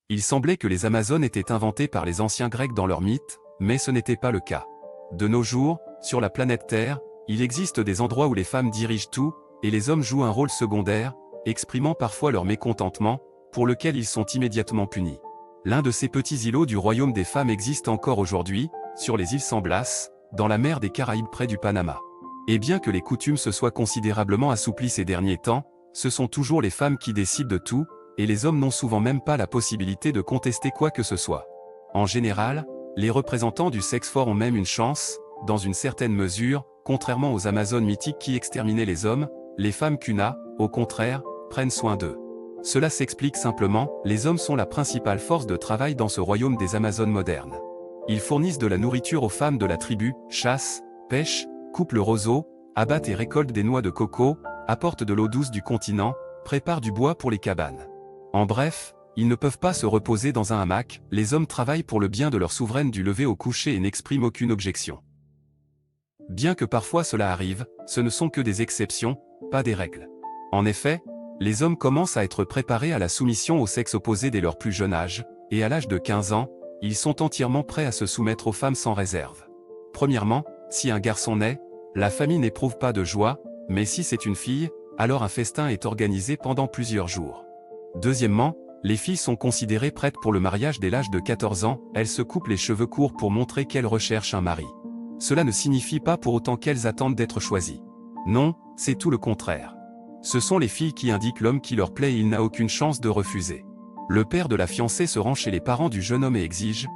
Il semblait que les Amazones étaient inventées par les anciens Grecs dans leurs mythes, mais ce n'était pas le cas. De nos jours, sur la planète Terre, il existe des endroits où les femmes dirigent tout, et les hommes jouent un rôle secondaire, exprimant parfois leur mécontentement, pour lequel ils sont immédiatement punis. L'un de ces petits îlots du royaume des femmes existe encore aujourd'hui, sur les îles San Blas, dans la mer des Caraïbes près du Panama. Et bien que les coutumes se soient considérablement assouplies ces derniers temps, ce sont toujours les femmes qui décident de tout, et les hommes n'ont souvent même pas la possibilité de contester quoi que ce soit. En général, les représentants du sexe fort ont même une chance, dans une certaine mesure, contrairement aux Amazones mythiques qui exterminaient les hommes, les femmes Kuna, au contraire, prennent soin d'eux. Cela s'explique simplement, les hommes sont la principale force de travail dans ce royaume des Amazones modernes. Ils fournissent de la nourriture aux femmes de la tribu, chassent, pêchent, coupent le roseau, abattent et récoltent des noix de coco, apportent de l'eau douce du continent, préparent du bois pour les cabanes. En bref, ils ne peuvent pas se reposer dans un hamac, les hommes travaillent pour le bien de leur souveraine du lever au coucher et n'expriment aucune objection. Bien que parfois cela arrive, ce ne sont que des exceptions, pas des règles. En effet, les hommes commencent à être préparés à la soumission au sexe opposé dès leur plus jeune âge, et à l'âge de 15 ans, ils sont entièrement prêts à se soumettre aux femmes sans réserve. Premièrement, si un garçon naît, la famille n'éprouve pas de joie, mais si c'est une fille, alors un festin est organisé pendant plusieurs jours. Deuxièmement, les filles sont considérées prêtes pour le mariage dès l'âge de 14 ans, elles se coupent les cheveux courts pour montrer qu'elles recherchent un mari. Cela ne signifie pas pour autant qu'elles attendent d'être choisies. Non, c'est tout le contraire. Ce sont les filles qui indiquent l'homme qui leur plaît et il n'a aucune chance de refuser. Le père de la fiancée se rend chez les parents du jeune homme et exige,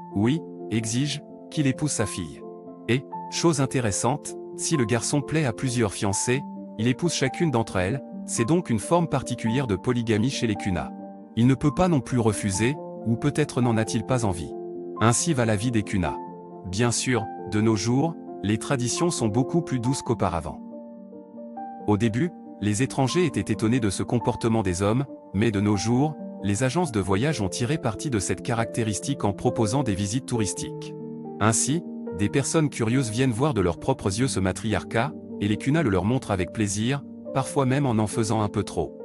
qu'il épouse sa fille. Et, chose intéressante, si le garçon plaît à plusieurs fiancées, il épouse chacune d'entre elles, c'est donc une forme particulière de polygamie chez les Kuna. Il ne peut pas non plus refuser, ou peut-être n'en a-t-il pas envie. Ainsi va la vie des Kuna. Bien sûr, de nos jours, les traditions sont beaucoup plus douces qu'auparavant. Au début, les étrangers étaient étonnés de ce comportement des hommes, mais de nos jours, les agences de voyage ont tiré parti de cette caractéristique en proposant des visites touristiques. Ainsi, des personnes curieuses viennent voir de leurs propres yeux ce matriarcat, et les Kuna le leur montrent avec plaisir, parfois même en faisant un peu trop.